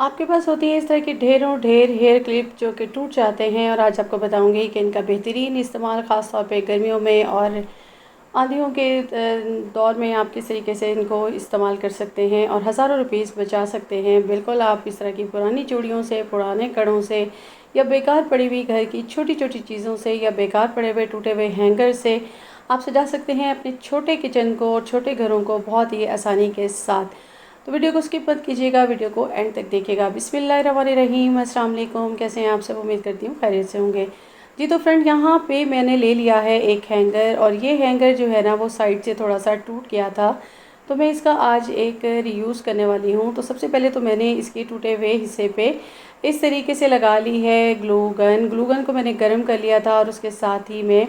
आपके पास होती है इस तरह की ढेरों ढेर हेयर क्लिप जो कि टूट जाते हैं, और आज आपको बताऊंगी कि इनका बेहतरीन इस्तेमाल ख़ास तौर पे गर्मियों में और आंधियों के दौर में आप किस तरीके से इनको इस्तेमाल कर सकते हैं और हज़ारों रुपीस बचा सकते हैं। बिल्कुल आप इस तरह की पुरानी चूड़ियों से, पुराने कड़ों से, या बेकार पड़ी हुई घर की छोटी छोटी चीज़ों से, या बेकार पड़े हुए टूटे हुए हैंगर से आप सजा सकते हैं अपने छोटे किचन को और छोटे घरों को बहुत ही आसानी के साथ। तो वीडियो को स्किप मत कीजिएगा, वीडियो को एंड तक देखिएगा। बिस्मिल्लाहिर्रहमानिर्रहीम, अस्सलाम वालेकुम। कैसे हैं आप सब? उम्मीद करती हूँ खैरियत से होंगे। जी तो फ्रेंड, यहाँ पे मैंने ले लिया है एक हैंगर, और ये हैंगर जो है ना वो साइड से थोड़ा सा टूट गया था, तो मैं इसका आज एक रीयूज़ करने वाली हूँ। तो सबसे पहले तो मैंने इसके टूटे हुए हिस्से पे इस तरीके से लगा ली है ग्लू गन। ग्लू गन को मैंने गर्म कर लिया था, और उसके साथ ही मैं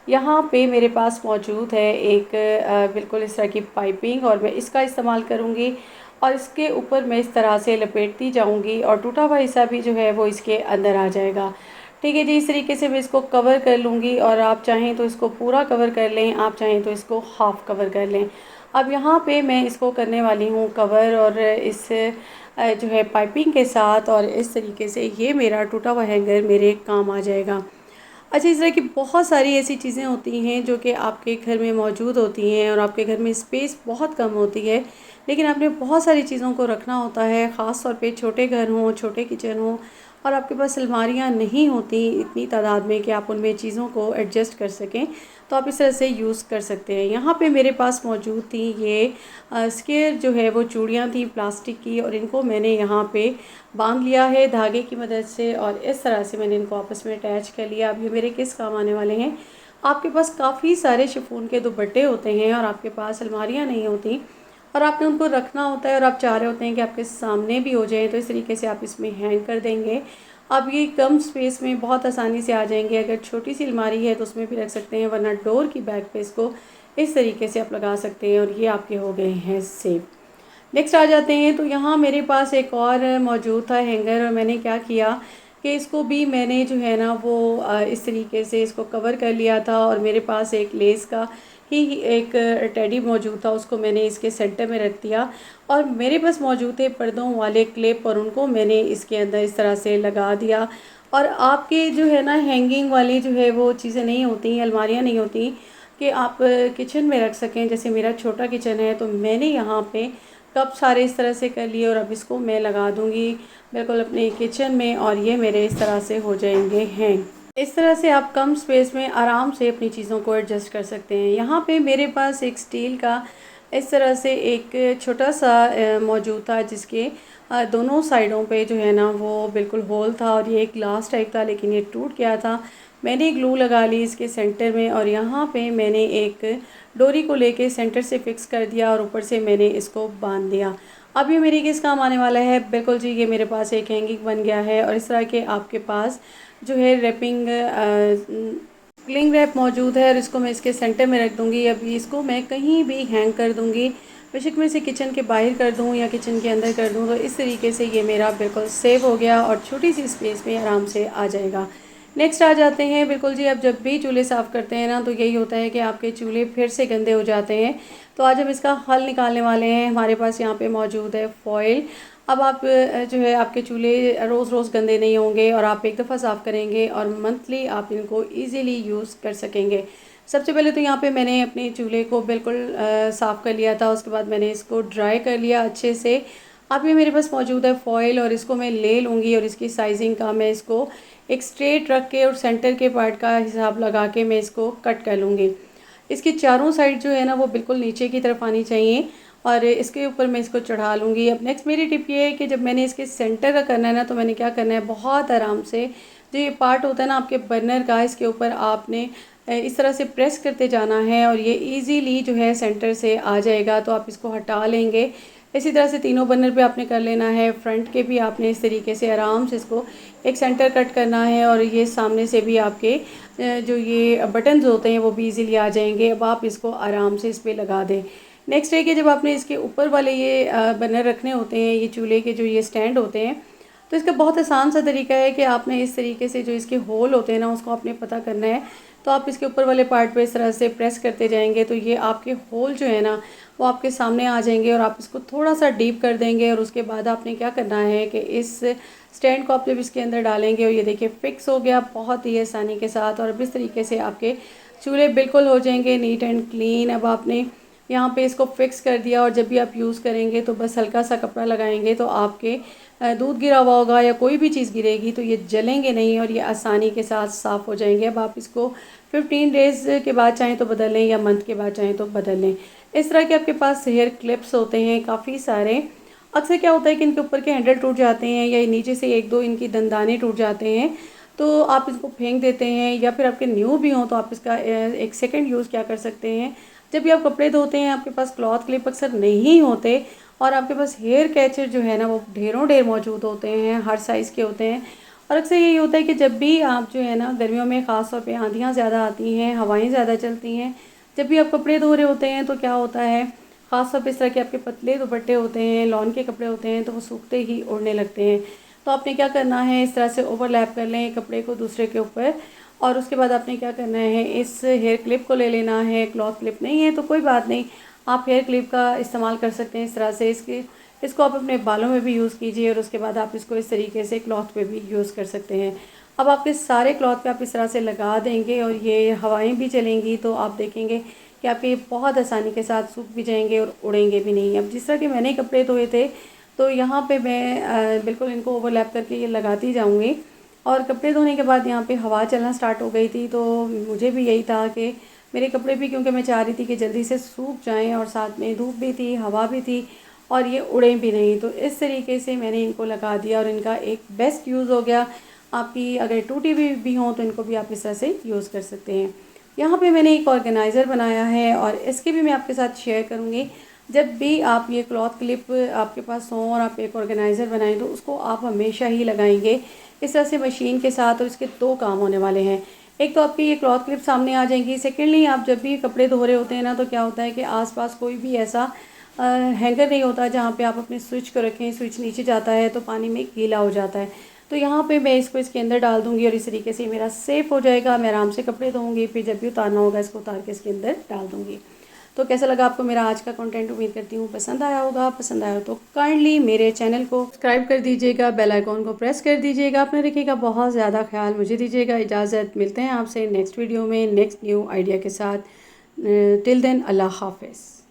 यहाँ पे मेरे पास मौजूद है एक बिल्कुल इस तरह की पाइपिंग, और मैं इसका इस्तेमाल करूँगी। और इसके ऊपर मैं इस तरह से लपेटती जाऊँगी, और टूटा हुआ हिस्सा भी जो है वो इसके अंदर आ जाएगा। ठीक है जी, इस तरीके से मैं इसको कवर कर लूँगी, और आप चाहें तो इसको पूरा कवर कर लें, आप चाहें तो इसको हाफ़ कवर कर लें। अब यहाँ पे मैं इसको करने वाली हूँ कवर, और इस जो है पाइपिंग के साथ, और इस तरीके से ये मेरा टूटा हुआ हैंगर मेरे काम आ जाएगा। अच्छा, इस तरह की बहुत सारी ऐसी चीज़ें होती हैं जो कि आपके घर में मौजूद होती हैं, और आपके घर में स्पेस बहुत कम होती है, लेकिन आपने बहुत सारी चीज़ों को रखना होता है। ख़ास तौर पे छोटे घर हों, छोटे किचन हों, और आपके पास अलमारियाँ नहीं होती इतनी तादाद में कि आप उनमें चीज़ों को एडजस्ट कर सकें, तो आप इस तरह से यूज़ कर सकते हैं। यहाँ पे मेरे पास मौजूद थी ये स्क्वायर जो है वो चूड़ियाँ थी प्लास्टिक की, और इनको मैंने यहाँ पे बांध लिया है धागे की मदद से, और इस तरह से मैंने इनको आपस में अटैच कर लिया। अब ये मेरे किस काम आने वाले हैं? आपके पास काफ़ी सारे शिफॉन के दुपट्टे होते हैं, और आपके पास अलमारियाँ नहीं होती, और आपने उनको रखना होता है, और आप चाह रहे होते हैं कि आपके सामने भी हो जाए, तो इस तरीके से आप इसमें हैंग कर देंगे। अब ये कम स्पेस में बहुत आसानी से आ जाएंगे। अगर छोटी सी अलमारी है तो उसमें भी रख सकते हैं, वरना डोर की बैक पे इसको इस तरीके से आप लगा सकते हैं, और ये आपके हो गए हैं सेफ। नेक्स्ट आ जाते हैं, तो यहाँ मेरे पास एक और मौजूद था हैंगर, और मैंने क्या किया कि इसको भी मैंने जो है ना वो इस तरीके से इसको कवर कर लिया था, और मेरे पास एक लेस का ही एक टेडी मौजूद था, उसको मैंने इसके सेंटर में रख दिया। और मेरे पास मौजूद थे पर्दों वाले क्लिप, और उनको मैंने इसके अंदर इस तरह से लगा दिया। और आपके जो है ना हैंगिंग वाली जो है वो चीज़ें नहीं होती, अलमारियाँ नहीं होती कि आप किचन में रख सकें। जैसे मेरा छोटा किचन है, तो मैंने यहाँ पे कप सारे इस तरह से कर लिए, और अब इसको मैं लगा दूंगी बिल्कुल अपने किचन में, और ये मेरे इस तरह से हो जाएंगे हैं। इस तरह से आप कम स्पेस में आराम से अपनी चीज़ों को एडजस्ट कर सकते हैं। यहाँ पे मेरे पास एक स्टील का इस तरह से एक छोटा सा मौजूद था, जिसके दोनों साइडों पे जो है ना वो बिल्कुल होल था, और ये एक ग्लास टाइप था, लेकिन ये टूट गया था। मैंने ग्लू लगा ली इसके सेंटर में, और यहाँ पे मैंने एक डोरी को लेके सेंटर से फिक्स कर दिया, और ऊपर से मैंने इसको बांध दिया। अब ये मेरे किस काम आने वाला है? बिल्कुल जी, ये मेरे पास एक हैंगिंग बन गया है। और इस तरह के आपके पास जो है रैपिंग क्लिंग रैप मौजूद है, और इसको मैं इसके सेंटर में रख दूँगी। अभी इसको मैं कहीं भी हैंग कर दूँगी, बेशक मैं इसे किचन के बाहर कर दूँ या किचन के अंदर कर दूँ, तो इस तरीके से ये मेरा बिल्कुल सेव हो गया, और छोटी सी स्पेस में आराम से आ जाएगा। नेक्स्ट आ जाते हैं, बिल्कुल जी, अब जब भी चूल्हे साफ़ करते हैं ना, तो यही होता है कि आपके चूल्हे फिर से गंदे हो जाते हैं। तो आज हम इसका हल निकालने वाले हैं। हमारे पास यहाँ पे मौजूद है फॉइल। अब आप जो है आपके चूल्हे रोज़ रोज़ गंदे नहीं होंगे, और आप एक दफ़ा साफ़ करेंगे और मंथली आप इनको ईज़िली यूज़ कर सकेंगे। सबसे पहले तो यहाँ पे मैंने अपने चूल्हे को बिल्कुल साफ़ कर लिया था, उसके बाद मैंने इसको ड्राई कर लिया अच्छे से। अब ये मेरे पास मौजूद है फॉइल, और इसको मैं ले लूँगी, और इसकी साइजिंग का मैं इसको एक स्ट्रेट रख के और सेंटर के पार्ट का हिसाब लगा के मैं इसको कट कर लूँगी। इसकी चारों साइड जो है ना वो बिल्कुल नीचे की तरफ आनी चाहिए, और इसके ऊपर मैं इसको चढ़ा लूँगी। अब नेक्स्ट मेरी टिप ये है कि जब मैंने इसके सेंटर का करना है ना, तो मैंने क्या करना है, बहुत आराम से जो ये पार्ट होता है ना आपके बर्नर का, इसके ऊपर आपने इस तरह से प्रेस करते जाना है, और ये इजीली जो है सेंटर से आ जाएगा। तो आप इसको हटा लेंगे। इसी तरह से तीनों बर्नर पे आपने कर लेना है। फ्रंट के भी आपने इस तरीके से आराम से इसको एक सेंटर कट करना है, और ये सामने से भी आपके जो ये बटन्स होते हैं वो भी इजीली आ जाएंगे। अब आप इसको आराम से इस पर लगा दें। नेक्स्ट है कि जब आपने इसके ऊपर वाले ये बर्नर रखने होते हैं, ये चूल्हे के जो ये स्टैंड होते हैं, तो इसका बहुत आसान सा तरीका है कि आपने इस तरीके से जो इसके होल होते हैं ना उसको आपने पता करना है। तो आप इसके ऊपर वाले पार्ट पे इस तरह से प्रेस करते जाएंगे, तो ये आपके होल जो है ना वो आपके सामने आ जाएंगे और आप इसको थोड़ा सा डीप कर देंगे। और उसके बाद आपने क्या करना है कि इस स्टैंड को आप जब इसके अंदर डालेंगे और ये देखिए फिक्स हो गया बहुत ही आसानी के साथ। और अब इस तरीके से आपके चूल्हे बिल्कुल हो जाएंगे नीट एंड क्लीन। अब आपने यहाँ पे इसको फिक्स कर दिया और जब भी आप यूज़ करेंगे तो बस हल्का सा कपड़ा लगाएंगे तो आपके दूध गिरा हुआ होगा या कोई भी चीज़ गिरेगी तो ये जलेंगे नहीं और ये आसानी के साथ साफ़ हो जाएंगे। अब आप इसको 15 डेज़ के बाद चाहें तो बदल लें या मंथ के बाद चाहें तो बदल लें। इस तरह के आपके पास हेयर क्लिप्स होते हैं काफ़ी सारे। अक्सर क्या होता है कि इनके ऊपर के हैंडल टूट जाते हैं या नीचे से एक दो इनकी दंदाने टूट जाते हैं, तो आप इसको फेंक देते हैं या फिर आपके न्यू भी हों तो आप इसका एक सेकंड यूज़ क्या कर सकते हैं। जब भी आप कपड़े धोते हैं आपके पास क्लॉथ क्लिप अक्सर नहीं होते और आपके पास हेयर कैचर जो है ना वो ढेरों ढेर मौजूद होते हैं, हर साइज़ के होते हैं। और अक्सर यही होता है कि जब भी आप जो है ना गर्मियों में ख़ास तौर पे आंधियाँ ज़्यादा आती हैं, हवाएं ज़्यादा चलती हैं, जब भी आप कपड़े धो रहे होते हैं तो क्या होता है, ख़ास तौर पे इस तरह के आपके पतले दुपट्टे होते हैं, लॉन के कपड़े होते हैं तो वो सूखते ही उड़ने लगते हैं। तो आपने क्या करना है, इस तरह से ओवरलैप कर लें कपड़े को दूसरे के ऊपर। और उसके बाद आपने क्या करना है, इस हेयर क्लिप को ले लेना है। क्लॉथ क्लिप नहीं है तो कोई बात नहीं, आप हेयर क्लिप का इस्तेमाल कर सकते हैं इस तरह से। इसको आप अपने बालों में भी यूज़ कीजिए और उसके बाद आप इसको इस तरीके से क्लॉथ पे भी यूज़ कर सकते हैं। अब आपके सारे क्लॉथ पे आप इस तरह से लगा देंगे और ये हवाएं भी चलेंगी तो आप देखेंगे कि आपके बहुत आसानी के साथ सूख भी जाएंगे और उड़ेंगे भी नहीं। अब जिस तरह के मैंने कपड़े धोए थे तो यहाँ पे मैं बिल्कुल इनको ओवरलैप करके ये लगाती जाऊँगी। और कपड़े धोने के बाद यहाँ पे हवा चलना स्टार्ट हो गई थी तो मुझे भी यही था कि मेरे कपड़े भी, क्योंकि मैं चाह रही थी कि जल्दी से सूख जाएं और साथ में धूप भी थी, हवा भी थी और ये उड़ें भी नहीं, तो इस तरीके से मैंने इनको लगा दिया और इनका एक बेस्ट यूज़ हो गया। आपकी अगर टूटी भी हों तो इनको भी आप इस तरह से यूज़ कर सकते हैं। यहाँ पे मैंने एक ऑर्गेनाइज़र बनाया है और इसके भी मैं आपके साथ शेयर करूँगी। जब भी आप ये क्लॉथ क्लिप आपके पास हों और आप एक ऑर्गेनाइज़र बनाएं तो उसको आप हमेशा ही लगाएंगे इस तरह से मशीन के साथ। और इसके दो काम होने वाले हैं, एक तो आपकी ये क्लॉथ क्लिप सामने आ जाएंगी, सेकेंडली आप जब भी कपड़े धो रहे होते हैं ना तो क्या होता है कि आसपास कोई भी ऐसा हैंगर नहीं होता जहाँ पे आप अपने स्विच को रखें, स्विच नीचे जाता है तो पानी में गीला हो जाता है। तो यहाँ पे मैं इसको इसके अंदर डाल दूँगी और इस तरीके से मेरा सेफ़ हो जाएगा, मैं आराम से कपड़े धोऊँगी, फिर जब भी उतारना होगा इसको उतार के इसके अंदर डाल दूँगी। तो कैसा लगा आपको मेरा आज का कंटेंट, उम्मीद करती हूँ पसंद आया होगा। पसंद आया तो काइंडली मेरे चैनल को सब्सक्राइब कर दीजिएगा, बेल आइकॉन को प्रेस कर दीजिएगा। अपने रखिएगा बहुत ज़्यादा ख्याल, मुझे दीजिएगा इजाज़त। मिलते हैं आपसे नेक्स्ट वीडियो में नेक्स्ट न्यू आइडिया के साथ। टिल देन अल्लाह हाफ़िज़।